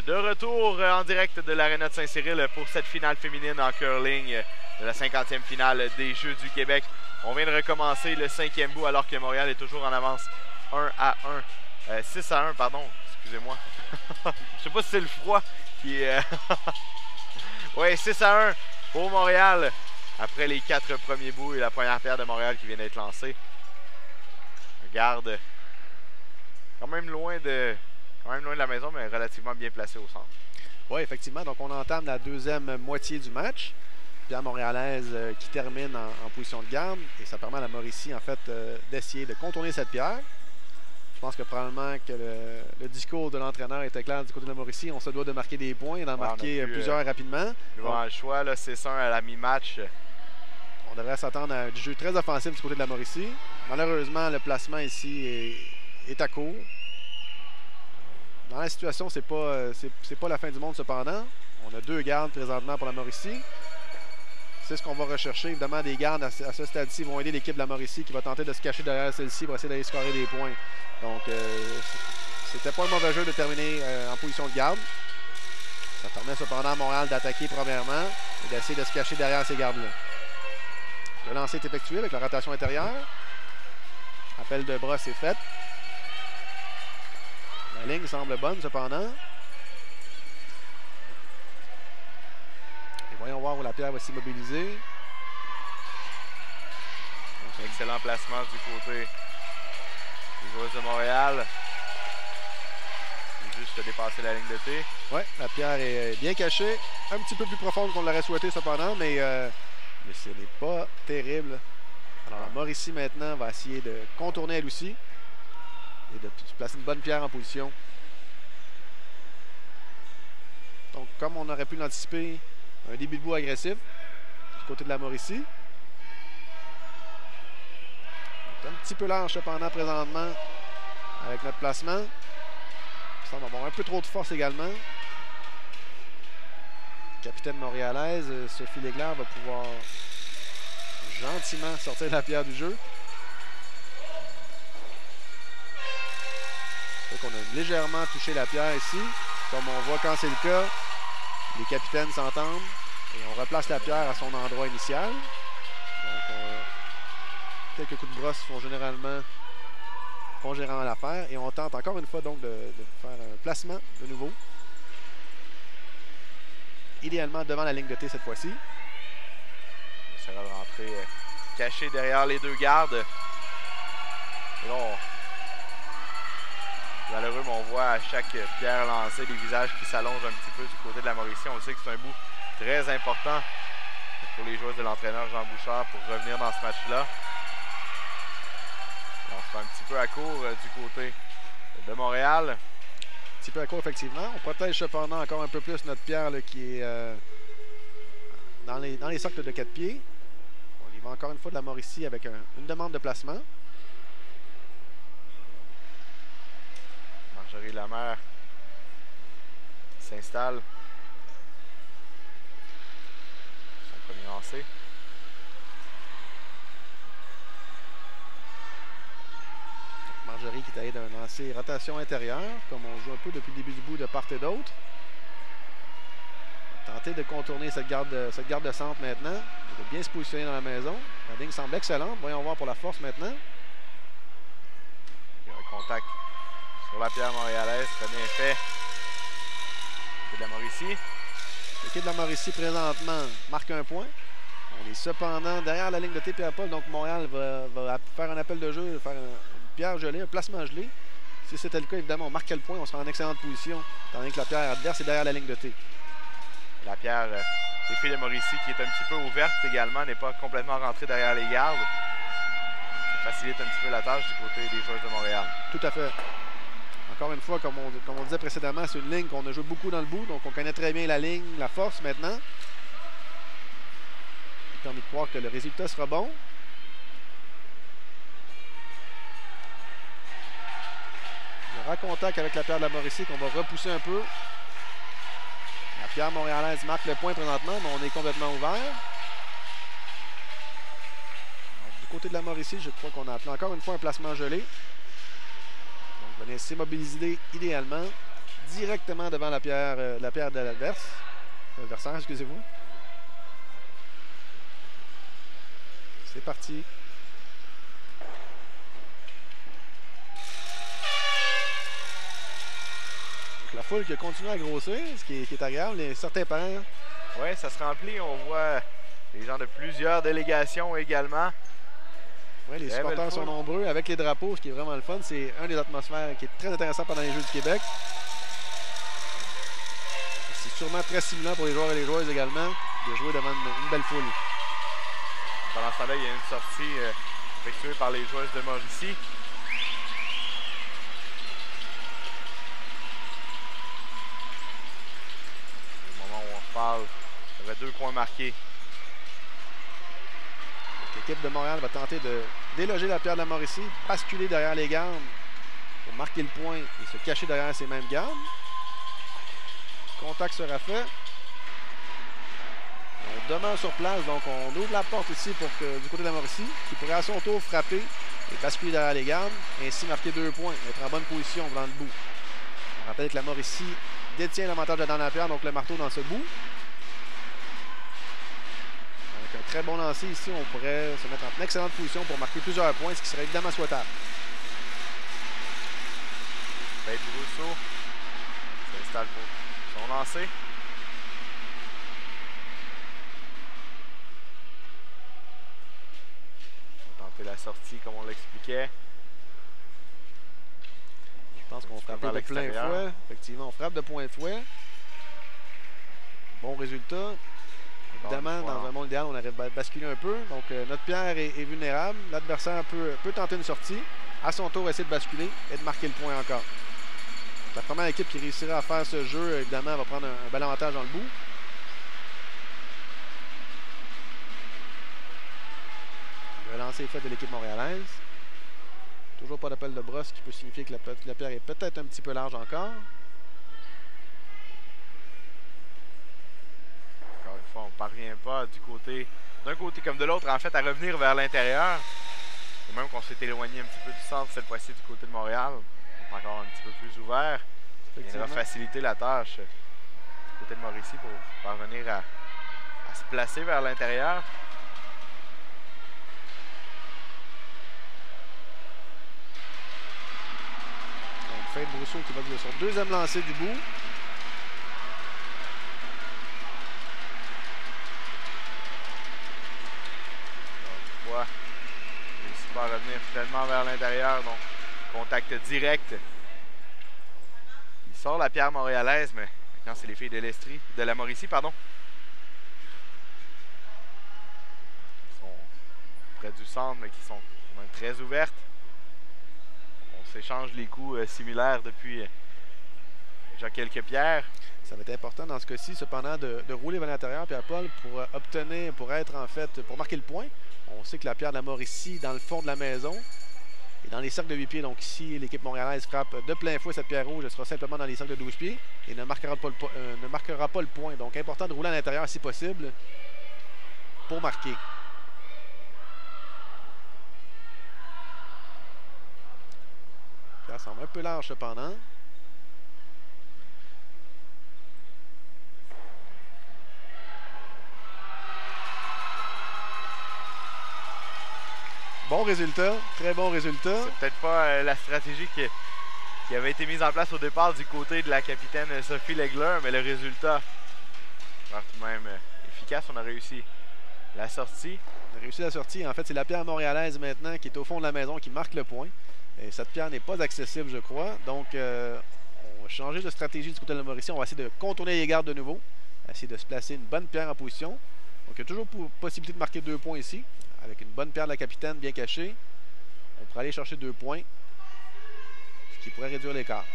De retour en direct de l'Arena de Saint-Cyril pour cette finale féminine en curling de la 50e finale des Jeux du Québec. On vient de recommencer le 5e bout alors que Montréal est toujours en avance 6 à 1, pardon, excusez-moi. Je sais pas si c'est le froid qui est... Oui, 6 à 1 pour Montréal après les 4 premiers bouts et la première paire de Montréal qui vient d'être lancée. Regarde, quand même loin de la maison, mais relativement bien placé au centre. Oui, effectivement. Donc, on entame la deuxième moitié du match. Pierre montréalaise qui termine en position de garde. Et ça permet à la Mauricie, en fait, d'essayer de contourner cette pierre. Je pense que probablement que le discours de l'entraîneur était clair du côté de la Mauricie. On se doit de marquer des points et d'en marquer plusieurs rapidement. Devant le choix, là, 6-1 à la mi-match. On devrait s'attendre à du jeu très offensif du côté de la Mauricie. Malheureusement, le placement ici est à court. Dans la situation, c'est pas la fin du monde cependant. On a 2 gardes présentement pour la Mauricie. C'est ce qu'on va rechercher. Évidemment, des gardes à ce stade-ci vont aider l'équipe de la Mauricie qui va tenter de se cacher derrière celle-ci pour essayer d'aller scorer des points. Donc, c'était pas un mauvais jeu de terminer en position de garde. Ça permet cependant à Montréal d'attaquer premièrement et d'essayer de se cacher derrière ces gardes-là. Le lancer est effectué avec la rotation intérieure. Appel de bras, c'est fait. La ligne semble bonne, cependant. Et voyons voir où la pierre va s'immobiliser. Excellent placement du côté des joueuses de Montréal. Juste dépasser la ligne de T. Oui, la pierre est bien cachée. Un petit peu plus profonde qu'on l'aurait souhaité, cependant, mais ce n'est pas terrible. Alors, la Mauricie, maintenant, va essayer de contourner elle aussi. Et de placer une bonne pierre en position. Donc, comme on aurait pu l'anticiper, un début de bout agressif du côté de la Mauricie. Un petit peu large cependant présentement avec notre placement. Il semble avoir un peu trop de force également. Capitaine montréalaise, Sophie Léglaire va pouvoir gentiment sortir la pierre du jeu. On a légèrement touché la pierre ici. Comme on voit quand c'est le cas, les capitaines s'entendent et on replace la pierre à son endroit initial. Donc, quelques coups de brosse sont généralement congérants à l'affaire et on tente encore une fois donc de faire un placement de nouveau. Idéalement devant la ligne de T cette fois-ci. On essaiera de rentrer caché derrière les 2 gardes. Et là, malheureux, mais on voit à chaque pierre lancée des visages qui s'allongent un petit peu du côté de la Mauricie. On sait que c'est un bout très important pour les joueurs de l'entraîneur Jean Bouchard pour revenir dans ce match-là. On se fait un petit peu à court du côté de Montréal. Un petit peu à court, effectivement. On protège cependant encore un peu plus notre pierre là, qui est dans les socles de 4 pieds. On y va encore une fois de la Mauricie avec une demande de placement. Marjorie Lamère s'installe. Son premier lancé. Marjorie qui est allée d'un lancer rotation intérieure, comme on joue un peu depuis le début du bout de part et d'autre. Tenter de contourner cette garde de centre maintenant. De bien se positionner dans la maison. La ligne semble excellente. Voyons voir pour la force maintenant. Il y a un contact sur la pierre montréalaise, très bien fait. C'est de la Mauricie. L'équipe de la Mauricie présentement marque un point. On est cependant derrière la ligne de T. Pierre-Paul, donc Montréal va faire un appel de jeu, faire une pierre gelée, un placement gelé. Si c'était le cas, évidemment, on marquait le point, on sera en excellente position, tandis que la pierre adverse est derrière la ligne de T. La pierre des filles de Mauricie qui est un petit peu ouverte également, n'est pas complètement rentrée derrière les gardes. Ça facilite un petit peu la tâche du côté des joueurs de Montréal. Tout à fait. Encore une fois, comme on disait précédemment, c'est une ligne qu'on a joué beaucoup dans le bout, donc on connaît très bien la ligne, la force maintenant. Ça permet de croire que le résultat sera bon. Il y aura contact avec la pierre de la Mauricie qu'on va repousser un peu. La pierre montréalaise marque le point présentement, mais on est complètement ouvert. Donc, du côté de la Mauricie, je crois qu'on a appelé encore une fois un placement gelé. Donc, venez s'immobiliser idéalement directement devant la pierre de l'adversaire, excusez-moi. C'est parti. Donc, la foule qui continue à grossir, ce qui est agréable. Certains parents. Oui, ça se remplit. On voit les gens de plusieurs délégations également. Oui, les supporters sont nombreux avec les drapeaux, ce qui est vraiment le fun. C'est une des atmosphères qui est très intéressante pendant les Jeux du Québec. C'est sûrement très stimulant pour les joueurs et les joueuses également de jouer devant une belle foule. Pendant ce temps-là, il y a une sortie effectuée par les joueuses de Mauricie. Au moment où on parle, il y avait 2 points marqués. L'équipe de Montréal va tenter de déloger la pierre de la Mauricie, basculer derrière les gardes pour marquer le point et se cacher derrière ces mêmes gardes. Contact sera fait. On demeure sur place, donc on ouvre la porte ici pour que, du côté de la Mauricie, qui pourrait à son tour frapper et basculer derrière les gardes, et ainsi marquer 2 points, être en bonne position dans le bout. On rappelle que la Mauricie détient l'avantage de la dernière pierre, donc le marteau dans ce bout. Avec un très bon lancer ici, on pourrait se mettre en excellente position pour marquer plusieurs points, ce qui serait évidemment souhaitable. Paige Rousseau s'installe pour son lancer. La sortie comme on l'expliquait. Je pense qu'on frappe de plein fouet. Effectivement, on frappe de point de fouet. Bon résultat. Évidemment, dans un monde idéal, on arrive à basculer un peu. Donc, notre pierre est vulnérable. L'adversaire peut tenter une sortie. À son tour, essayer de basculer et de marquer le point encore. La première équipe qui réussira à faire ce jeu, évidemment, va prendre un bel avantage dans le bout. Le lancer est fait de l'équipe montréalaise. Toujours pas d'appel de brosse, ce qui peut signifier que la pierre est peut-être un petit peu large encore. Encore une fois, on ne parvient pas d'un côté comme de l'autre, en fait, à revenir vers l'intérieur. Et même qu'on s'est éloigné un petit peu du centre cette fois-ci du côté de Montréal. On est encore un petit peu plus ouvert. Ça va faciliter la tâche du côté de Mauricie pour parvenir à se placer vers l'intérieur. Paige Rousseau qui va jouer son deuxième lancer du bout. On voit, il réussit pas à revenir finalement vers l'intérieur, donc contact direct. Il sort la pierre montréalaise, mais maintenant c'est les filles de la Mauricie, pardon. Qui sont près du centre, mais qui sont très ouvertes. On s'échange les coups similaires depuis déjà quelques pierres. Ça va être important dans ce cas-ci, cependant, de rouler vers l'intérieur, Pierre-Paul, pour marquer le point. On sait que la pierre de la Mauricie dans le fond de la maison et dans les cercles de 8 pieds. Donc ici, l'équipe montréalaise frappe de plein fouet cette pierre rouge. Elle sera simplement dans les cercles de 12 pieds et ne marquera pas le point. Donc important de rouler à l'intérieur si possible pour marquer. Ça semble un peu large cependant. Bon résultat, très bon résultat. C'est peut-être pas la stratégie qui avait été mise en place au départ du côté de la capitaine Sophie Legler, mais le résultat est tout de même efficace. On a réussi la sortie. On a réussi la sortie. En fait, c'est la pierre montréalaise maintenant qui est au fond de la maison qui marque le point. Et cette pierre n'est pas accessible, je crois. Donc, on va changer de stratégie du côté de la Mauricie. On va essayer de contourner les gardes de nouveau. Essayer de se placer une bonne pierre en position. Donc, il y a toujours possibilité de marquer 2 points ici. Avec une bonne pierre de la capitaine bien cachée. On pourrait aller chercher 2 points. Ce qui pourrait réduire l'écart.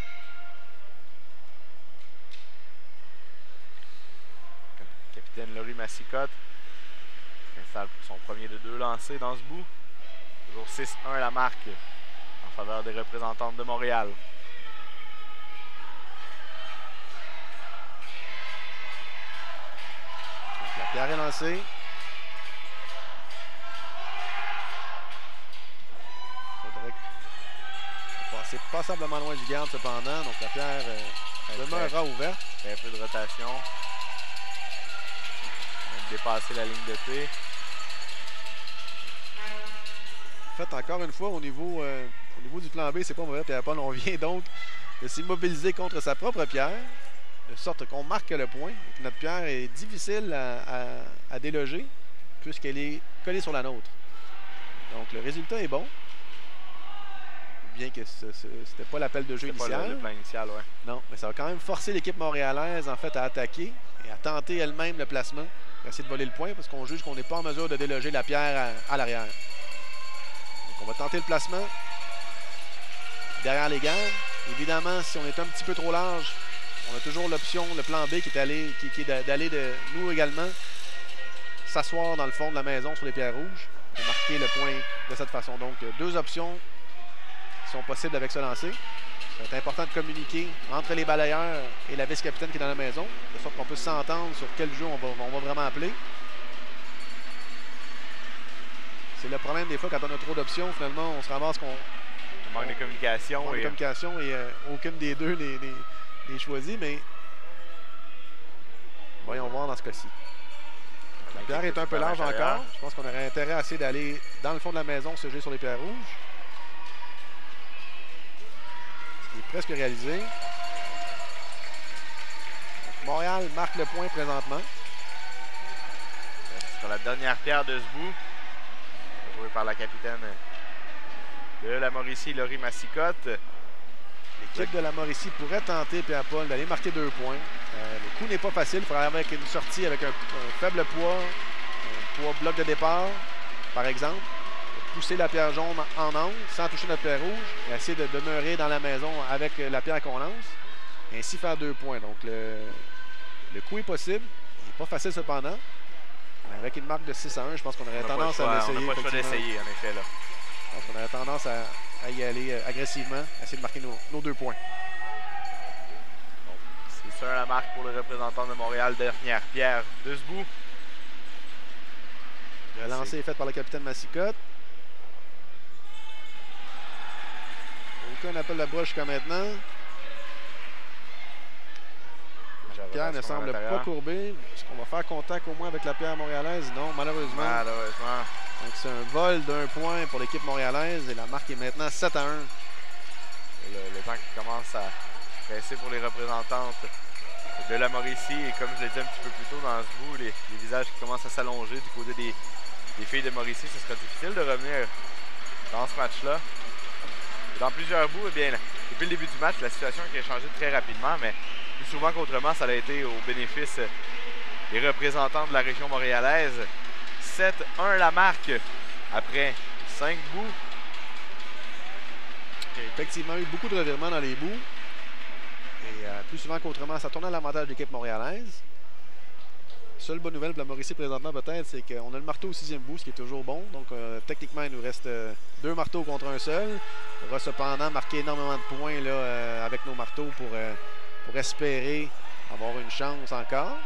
Capitaine Laurie Massicotte s'installe pour son premier de 2 lancés dans ce bout. Toujours 6-1 la marque en faveur des représentantes de Montréal. Donc, la pierre est lancée. Il faudrait passer passablement loin du garde cependant. Donc la pierre demeurera ouverte. Un peu de rotation. On a dépassé la ligne de T. En fait, encore une fois, au niveau du plan B, c'est pas mauvais. Pierre-Paul, on vient donc de s'immobiliser contre sa propre pierre, de sorte qu'on marque le point. Et que notre pierre est difficile à déloger, puisqu'elle est collée sur la nôtre. Donc, le résultat est bon. Bien que c'était pas l'appel de jeu initial. Pas le plan initial, ouais. Non, mais ça va quand même forcer l'équipe montréalaise, en fait, à attaquer et à tenter elle-même le placement pour essayer de voler le point, parce qu'on juge qu'on n'est pas en mesure de déloger la pierre à l'arrière. Donc, on va tenter le placement derrière les gardes. Évidemment, si on est un petit peu trop large, on a toujours l'option, le plan B, qui est d'aller de nous également s'asseoir dans le fond de la maison sur les pierres rouges et marquer le point de cette façon. Donc, deux options qui sont possibles avec ce lancer. C'est important de communiquer entre les balayeurs et la vice-capitaine qui est dans la maison, de sorte qu'on peut s'entendre sur quel jeu on va vraiment appeler. C'est le problème des fois quand on a trop d'options, finalement, on se ramasse qu'on manque de communication. Manque de communication et aucune des deux n'est choisie, mais voyons voir dans ce cas-ci. La pierre est un peu large encore. Je pense qu'on aurait intérêt à essayer d'aller dans le fond de la maison se jeter sur les pierres rouges. Ce qui est presque réalisé. Donc, Montréal marque le point présentement. Ce sera la dernière pierre de ce bout. Jouée par la capitaine de la Mauricie, Laurie Massicotte. L'équipe de la Mauricie pourrait tenter, Pierre-Paul, d'aller marquer 2 points. Le coup n'est pas facile. Il faudrait arriver avec une sortie avec un faible poids, un poids bloc de départ, par exemple. Pousser la pierre jaune en angle sans toucher notre pierre rouge et essayer de demeurer dans la maison avec la pierre qu'on lance. Et ainsi faire 2 points. Donc le coup est possible. Il n'est pas facile cependant. Mais avec une marque de 6-1, je pense qu'on aurait tendance à l'essayer. On n'a pas le choix d'essayer, en effet. Là. Je pense qu'on aurait tendance à y aller agressivement, à essayer de marquer nos 2 points. C'est ça la marque pour le représentant de Montréal, dernière pierre de ce bout. Le lancer est fait par le capitaine Massicotte. Aucun appel de broche jusqu'à maintenant. La pierre ne semble pas courber. Est-ce qu'on va faire contact au moins avec la pierre montréalaise? Non, malheureusement. Malheureusement. Donc c'est un vol d'1 point pour l'équipe montréalaise et la marque est maintenant 7-1. Le temps qui commence à presser pour les représentantes de la Mauricie. Et comme je l'ai dit un petit peu plus tôt dans ce bout, les visages qui commencent à s'allonger du côté des filles de Mauricie. Ce sera difficile de revenir dans ce match-là. Dans plusieurs bouts, eh bien, depuis le début du match, la situation a changé très rapidement, mais plus souvent qu'autrement, ça a été au bénéfice des représentants de la région montréalaise. 7-1 la marque après 5 bouts. Il y a effectivement eu beaucoup de revirements dans les bouts. Et plus souvent qu'autrement, ça tourne à l'avantage de l'équipe montréalaise. Seule bonne nouvelle pour la Mauricie présentement peut-être, c'est qu'on a le marteau au 6e bout, ce qui est toujours bon. Donc techniquement, il nous reste 2 marteaux contre un seul. On va cependant marquer énormément de points là, avec nos marteaux pour espérer avoir une chance encore.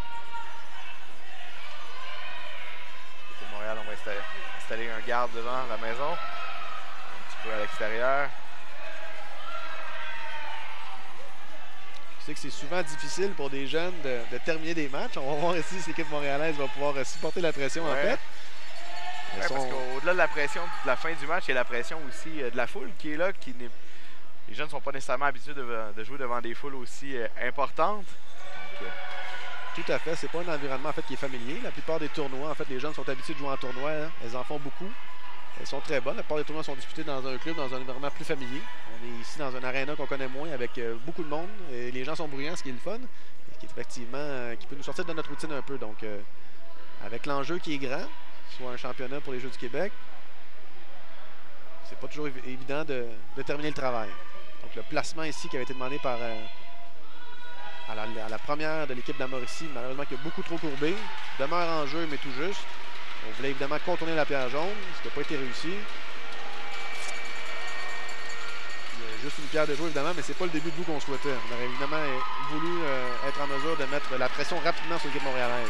Pour Montréal, on va installer un garde devant la maison. Un petit peu à l'extérieur. Je sais que c'est souvent difficile pour des jeunes de terminer des matchs. On va voir ici si l'équipe montréalaise va pouvoir supporter la pression en fait. Parce qu'au-delà de la pression de la fin du match, il y a la pression aussi de la foule qui est là. Les jeunes ne sont pas nécessairement habitués de jouer devant des foules aussi importantes. Donc, tout à fait. C'est pas un environnement en fait, qui est familier. La plupart des tournois, en fait, les jeunes sont habitués de jouer en tournoi. Hein. Elles en font beaucoup. Elles sont très bonnes. La plupart des tournois sont disputés dans un club, dans un environnement plus familier. On est ici dans un aréna qu'on connaît moins, avec beaucoup de monde. Et les gens sont bruyants, ce qui est le fun. Et qui est effectivement qui peut nous sortir de notre routine un peu. Donc, avec l'enjeu qui est grand, soit un championnat pour les Jeux du Québec, c'est pas toujours évident de terminer le travail. Donc, le placement ici qui avait été demandé par à la première de l'équipe de la Mauricie, malheureusement qui a beaucoup trop courbé, demeure en jeu, mais tout juste. On voulait évidemment contourner la pierre jaune, ce qui n'a pas été réussi. Il y a juste une pierre de jeu, évidemment, mais ce n'est pas le début de bout qu'on souhaitait. On aurait évidemment voulu être en mesure de mettre la pression rapidement sur l'équipe montréalaise,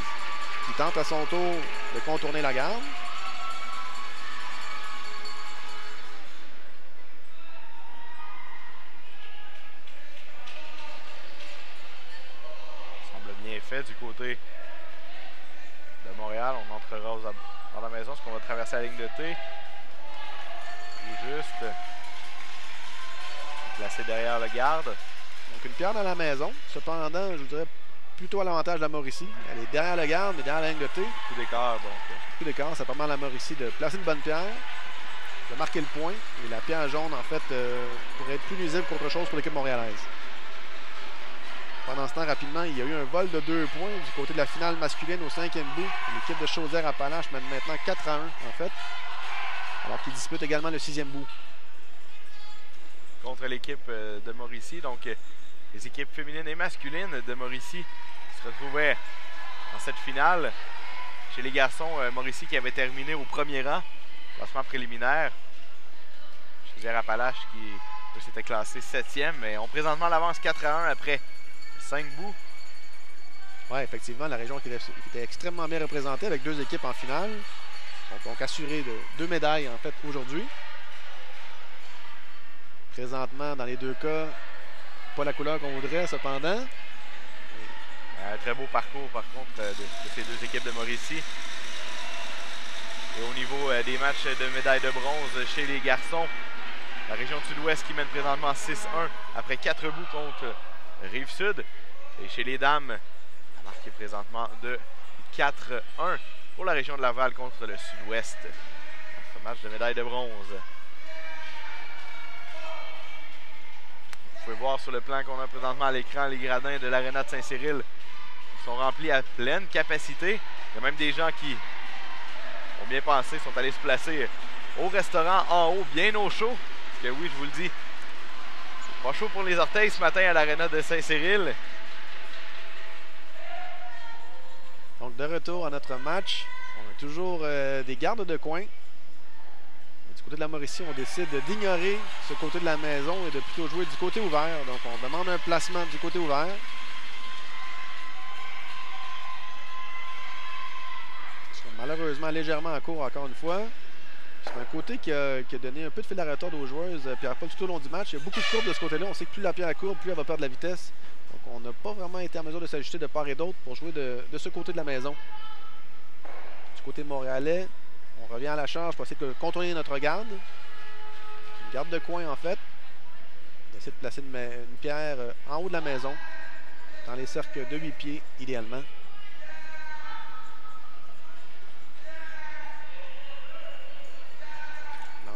qui tente à son tour de contourner la garde. fait, du côté de Montréal. On entrera dans la maison, parce qu'on va traverser la ligne de T. Tout juste. Placé derrière le garde. Donc une pierre dans la maison. Cependant, je vous dirais plutôt à l'avantage de la Mauricie. Elle est derrière le garde, mais derrière la ligne de T. Coup d'écart, donc. Coup d'écart, ça permet à la Mauricie de placer une bonne pierre, de marquer le point. Et la pierre jaune, en fait, pourrait être plus nuisible qu'autre chose pour l'équipe montréalaise. Pendant ce temps, rapidement, il y a eu un vol de 2 points du côté de la finale masculine au 5e bout. L'équipe de Chaudière-Appalaches mène maintenant 4-1, en fait, alors qu'ils disputent également le 6e bout. Contre l'équipe de Mauricie. Donc, les équipes féminines et masculines de Mauricie se retrouvaient dans cette finale. Chez les garçons, Mauricie qui avait terminé au premier rang, classement préliminaire. Chaudière-Appalaches qui s'était classé 7e, mais ont présentement l'avance 4-1 après 5 bouts. Oui, effectivement, la région qui était extrêmement bien représentée avec 2 équipes en finale. Donc assuré de 2 médailles, en fait, aujourd'hui. Présentement, dans les 2 cas, pas la couleur qu'on voudrait, cependant. Un très beau parcours, par contre, de ces 2 équipes de Mauricie. Et au niveau des matchs de médaille de bronze chez les garçons, la région de Sud-Ouest qui mène présentement 6-1 après 4 bouts contre Rive-Sud. Et chez les dames, la marque est présentement de 4-1 pour la région de Laval contre le Sud-Ouest. Ce match de médaille de bronze. Vous pouvez voir sur le plan qu'on a présentement à l'écran les gradins de l'aréna de Saint-Cyril sont remplis à pleine capacité. Il y a même des gens qui ont bien pensé, sont allés se placer au restaurant en haut, bien au chaud. Parce que oui, je vous le dis, c'est pas chaud pour les orteils ce matin à l'aréna de Saint-Cyril. Donc de retour à notre match, on a toujours des gardes de coin. Du côté de la Mauricie, on décide d'ignorer ce côté de la maison et de plutôt jouer du côté ouvert. Donc on demande un placement du côté ouvert. Malheureusement, légèrement en cours encore une fois. C'est un côté qui a donné un peu de fil à retordre aux joueuses. Pierre-Paul, tout au long du match, il y a beaucoup de courbes de ce côté-là. On sait que plus la pierre courbe, plus elle va perdre de la vitesse. Donc on n'a pas vraiment été en mesure de s'ajuster de part et d'autre pour jouer de ce côté de la maison. Du côté montréalais, on revient à la charge pour essayer de contourner notre garde. Une garde de coin en fait. On essaie de placer une pierre en haut de la maison, dans les cercles de 8 pieds idéalement.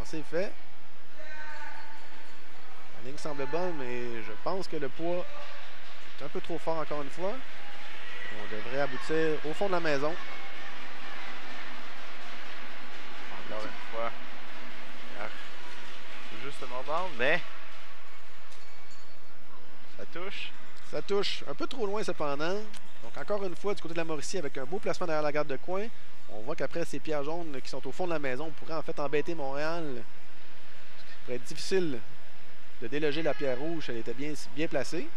C'est fait. La ligne semble bonne, mais je pense que le poids est un peu trop fort encore une fois. On devrait aboutir au fond de la maison. Encore une fois. C'est juste un mordant, mais ça touche. Ça touche un peu trop loin cependant. Donc encore une fois, du côté de la Mauricie, avec un beau placement derrière la garde de coin. On voit qu'après ces pierres jaunes qui sont au fond de la maison, on pourrait en fait embêter Montréal. Ce pourrait être difficile de déloger la pierre rouge. Elle était bien placée.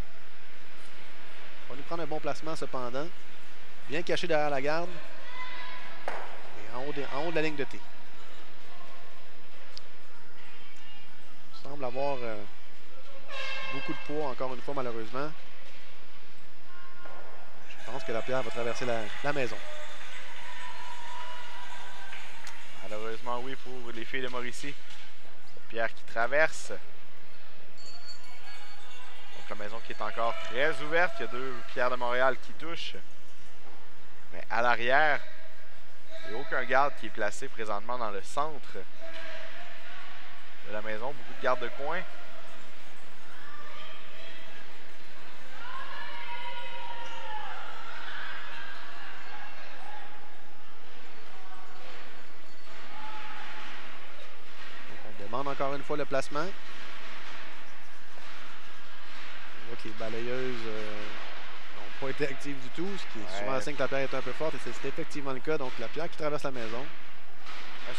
On va nous prendre un bon placement cependant. Bien caché derrière la garde. Et en haut de la ligne de T. Il semble avoir beaucoup de poids encore une fois malheureusement. Je pense que la pierre va traverser la maison. Malheureusement, oui, pour les filles de Mauricie. Cette pierre qui traverse. Donc la maison qui est encore très ouverte. Il y a 2 pierres de Montréal qui touchent. Mais à l'arrière, il n'y a aucun garde qui est placé présentement dans le centre de la maison. Beaucoup de gardes de coin. Encore une fois le placement. On voit que les balayeuses n'ont pas été actives du tout, ce qui est souvent un signe que la pierre est un peu forte, et c'est effectivement le cas. Donc la pierre qui traverse la maison.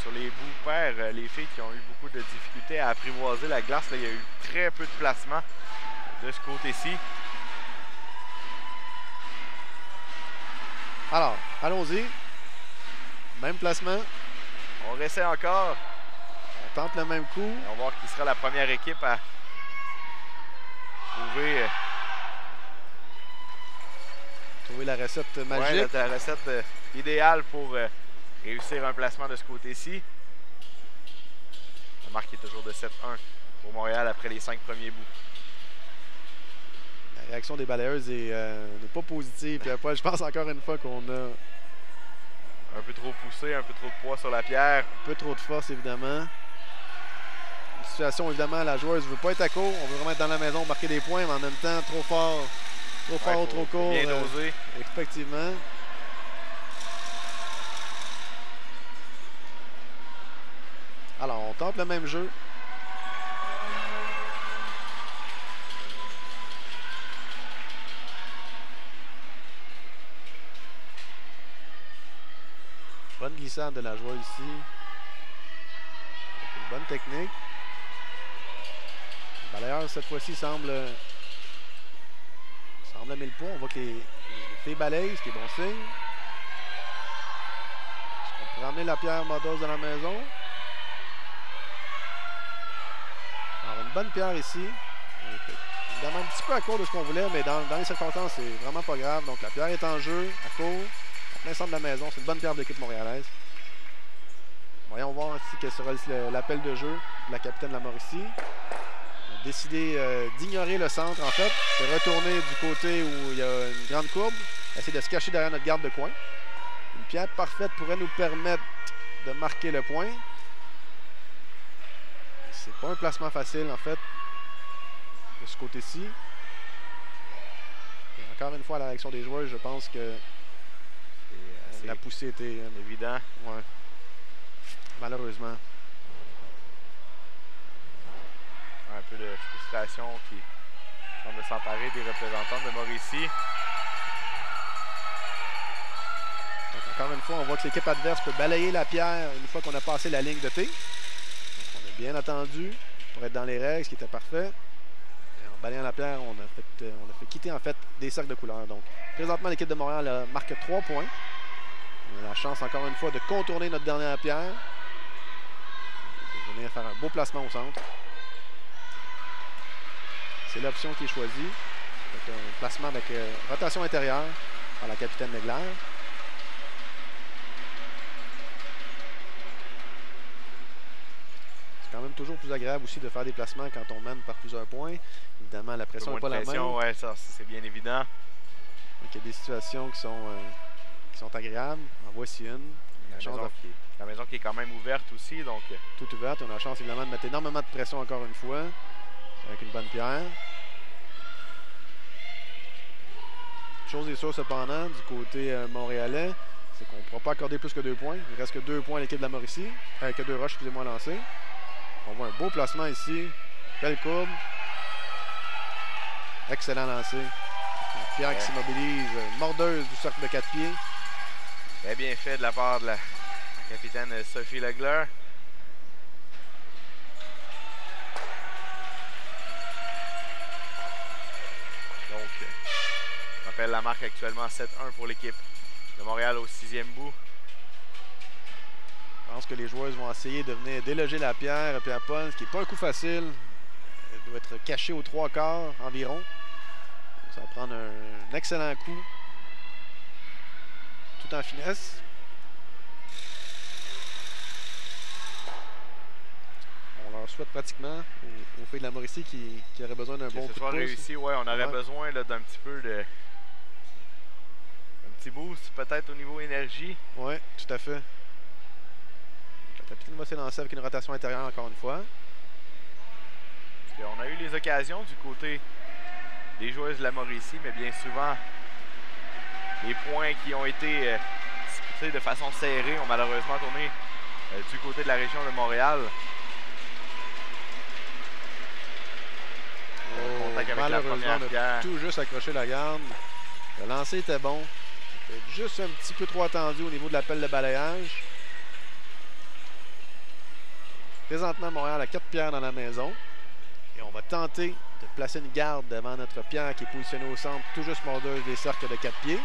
Sur les bouts pairs, les filles qui ont eu beaucoup de difficultés à apprivoiser la glace, là, il y a eu très peu de placement de ce côté-ci. Alors, allons-y. Même placement. On réessaie encore. On tente le même coup. Et on va voir qui sera la première équipe à trouver la recette magique. Ouais, la recette idéale pour réussir un placement de ce côté-ci. La marque est toujours de 7-1 pour Montréal après les 5 premiers bouts. La réaction des balayeuses n'est pas positive. Puis après, je pense encore une fois qu'on a un peu trop poussé, un peu trop de poids sur la pierre. Un peu trop de force, évidemment. Une situation, évidemment, la joueuse ne veut pas être à court. On veut vraiment être dans la maison, marquer des points, mais en même temps, trop fort. Trop fort ou trop court. Bien dosé. Effectivement. Alors, on tente le même jeu. Bonne glissade de la joueuse ici. Une bonne technique. Le balayeur, cette fois-ci, semble amener le poids. On voit que les filles balayent, ce qui est bon signe. Est-ce qu'on pourrait amener la pierre mordeuse dans la maison? Alors, une bonne pierre ici. Évidemment, un petit peu à court de ce qu'on voulait, mais dans les circonstances, c'est vraiment pas grave. Donc, la pierre est en jeu, à court. En plein centre de la maison, c'est une bonne pierre de l'équipe montréalaise. Voyons voir ici quel sera l'appel de jeu de la capitaine de la Mauricie. Elle a décidé d'ignorer le centre, en fait, de retourner du côté où il y a une grande courbe, essayer de se cacher derrière notre garde de coin. Une pierre parfaite pourrait nous permettre de marquer le point. C'est pas un placement facile, en fait, de ce côté-ci. Encore une fois, à la réaction des joueurs, je pense que la poussée était évident. Ouais. Malheureusement. Un peu de frustration qui semble s'emparer des représentants de Mauricie. Donc, encore une fois, on voit que l'équipe adverse peut balayer la pierre une fois qu'on a passé la ligne de T. Donc, on a bien attendu pour être dans les règles, ce qui était parfait. Et en balayant la pierre, on a fait quitter en fait des cercles de couleurs. Donc, présentement, l'équipe de Montréal marque 3 points. On a la chance, encore une fois, de contourner notre dernière pierre. De venir faire un beau placement au centre. C'est l'option qui est choisie. Donc, un placement avec rotation intérieure par la capitaine Legler. C'est quand même toujours plus agréable aussi de faire des placements quand on mène par plusieurs points. Évidemment, la pression n'est pas la même. Ouais, ça, c'est bien évident. Donc, il y a des situations qui sont agréables. En voici une. La maison qui est quand même ouverte aussi. Donc tout ouverte. On a la chance évidemment de mettre énormément de pression encore une fois. Avec une bonne pierre. Chose est sûre cependant, du côté montréalais, c'est qu'on ne pourra pas accorder plus que 2 points. Il reste que 2 points à l'équipe de la Mauricie. Que 2 roches, excusez-moi, lancées. On voit un beau placement ici. Belle courbe. Excellent lancer. Une pierre qui s'immobilise, mordeuse du cercle de 4 pieds. Très bien fait de la part de la capitaine Sophie Legler. Donc, on rappelle la marque actuellement 7-1 pour l'équipe de Montréal au 6e bout. Je pense que les joueuses vont essayer de venir déloger la pierre à Pierre-Paul, ce qui n'est pas un coup facile. Elle doit être cachée aux 3 quarts environ. Ça va prendre un excellent coup. Tout en finesse. On leur souhaite pratiquement aux filles de la Mauricie qui auraient besoin d'un bon coup de pouce. Réussi, ouais, on aurait besoin d'un petit peu de... un petit boost peut-être au niveau énergie. Oui, tout à fait. La capitaine va s'élancer avec une rotation intérieure encore une fois. On a eu les occasions du côté des joueuses de la Mauricie, mais bien souvent, les points qui ont été disputés de façon serrée ont malheureusement tourné du côté de la région de Montréal. Malheureusement, on a tout juste accroché la garde. Le lancer était bon. Juste un petit peu trop attendu au niveau de l'appel de balayage. Présentement, Montréal a 4 pierres dans la maison. Et on va tenter de placer une garde devant notre pierre qui est positionnée au centre, tout juste mordeuse des cercles de 4 pieds.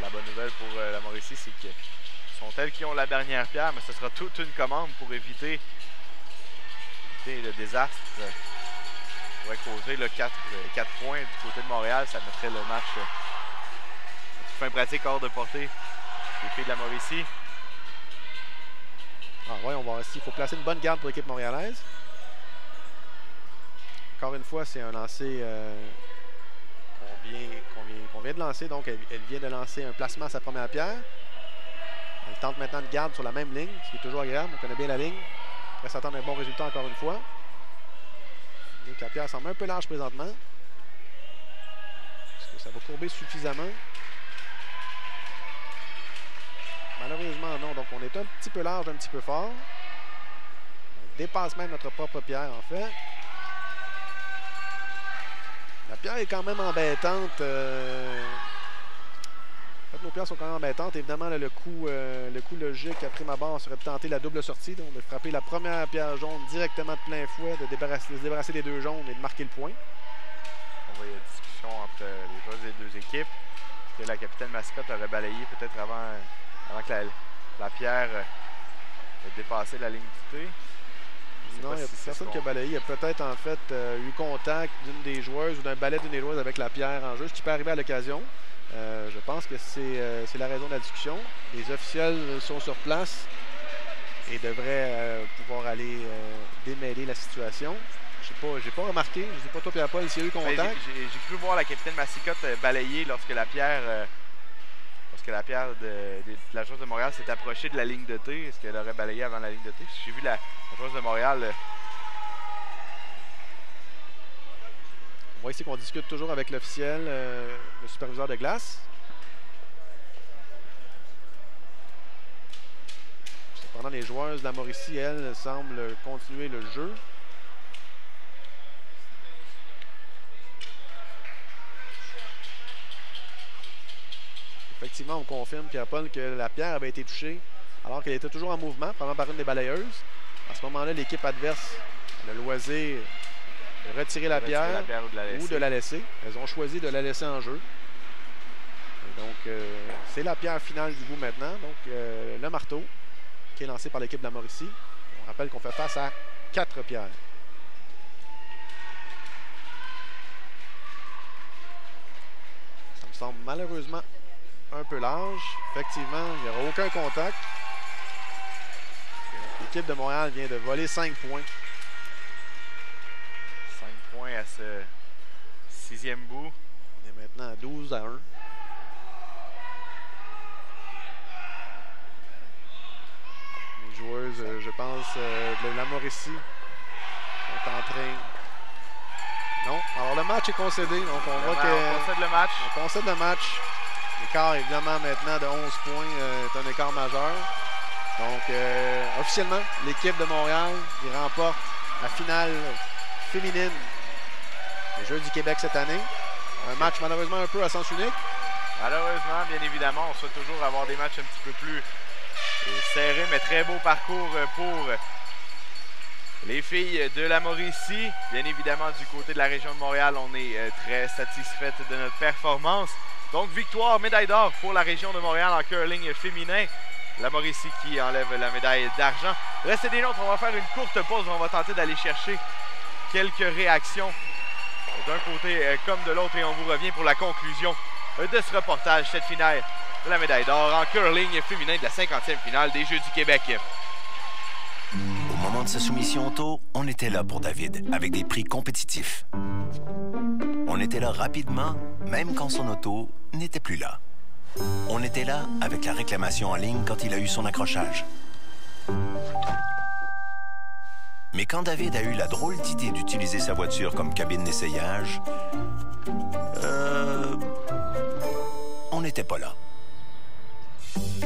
La bonne nouvelle pour la Mauricie, c'est que ce sont elles qui ont la dernière pierre, mais ce sera toute une commande pour éviter le désastre. Ça pourrait causer 4 points du côté de Montréal. Ça mettrait le match chemin pratique hors de portée des filles de la Mauricie. Ah ouais, on va voir ici. Il faut placer une bonne garde pour l'équipe montréalaise. Encore une fois, c'est un lancer qu'on vient de lancer. Donc, elle vient de lancer un placement à sa première pierre. Elle tente maintenant de garde sur la même ligne, ce qui est toujours agréable. On connaît bien la ligne. On va s'attendre à un bon résultat encore une fois. Donc, la pierre semble un peu large présentement. Est-ce que ça va courber suffisamment? Malheureusement, non. Donc, on est un petit peu large, un petit peu fort. On dépasse même notre propre pierre, en fait. La pierre est quand même embêtante. En fait, nos pierres sont quand même embêtantes. Évidemment, là, le coup logique à prime abord serait de tenter la double sortie. Donc, de frapper la première pierre jaune directement de plein fouet, de se débarrasser des deux jaunes et de marquer le point. On va y avoir une discussion entre les joueurs des deux équipes. Que la capitaine Mascotte aurait balayé peut-être avant que la pierre ait dépassé la ligne du T. Non, il n'y a personne qui a balayé. Il y a peut-être en fait eu contact d'une des joueuses ou d'un balai d'une des joueuses avec la pierre en jeu, ce qui peut arriver à l'occasion. Je pense que c'est la raison de la discussion. Les officiels sont sur place et devraient pouvoir aller démêler la situation. J'ai pas remarqué, je ne sais pas toi Pierre-Paul s'il y a eu contact. J'ai cru voir la capitaine Mascotte balayer lorsque la pierre de la joueuse de Montréal s'est approchée de la ligne de T. Est-ce qu'elle aurait balayé avant la ligne de T? J'ai vu la joueuse de Montréal. On voit ici qu'on discute toujours avec l'officiel, le superviseur de glace. Cependant, les joueuses de la Mauricie, elles, semblent continuer le jeu. Effectivement, on confirme, Pierre-Paul, que la pierre avait été touchée alors qu'elle était toujours en mouvement, probablement par une des balayeuses. À ce moment-là, l'équipe adverse a le loisir de retirer la pierre ou de la laisser. Elles ont choisi de la laisser en jeu. Et donc, c'est la pierre finale du bout maintenant. Donc, le marteau qui est lancé par l'équipe de la Mauricie. On rappelle qu'on fait face à 4 pierres. Ça me semble malheureusement un peu large. Effectivement, il n'y aura aucun contact. L'équipe de Montréal vient de voler 5 points. 5 points à ce 6e bout. On est maintenant à 12-1. Les joueuses, je pense, de la Mauricie sont en train... Non. Alors, le match est concédé. Donc, on voit que... On concède le match. On concède le match. L'écart, évidemment, maintenant de 11 points est un écart majeur. Donc, officiellement, l'équipe de Montréal qui remporte la finale féminine des Jeux du Québec cette année. Un match malheureusement un peu à sens unique. Malheureusement, bien évidemment, on souhaite toujours avoir des matchs un petit peu plus serrés, mais très beau parcours pour les filles de la Mauricie. Bien évidemment, du côté de la région de Montréal, on est très satisfaite de notre performance. Donc, victoire, médaille d'or pour la région de Montréal en curling féminin. La Mauricie qui enlève la médaille d'argent. Restez des nôtres, on va faire une courte pause. On va tenter d'aller chercher quelques réactions d'un côté comme de l'autre. Et on vous revient pour la conclusion de ce reportage, cette finale de la médaille d'or en curling féminin de la 50e finale des Jeux du Québec. Au moment de sa soumission auto, on était là pour David, avec des prix compétitifs. On était là rapidement, même quand son auto n'était plus là. On était là avec la réclamation en ligne quand il a eu son accrochage. Mais quand David a eu la drôle d'idée d'utiliser sa voiture comme cabine d'essayage, on n'était pas là.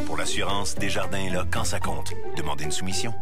Pour l'assurance, Desjardins est là quand ça compte. Demandez une soumission.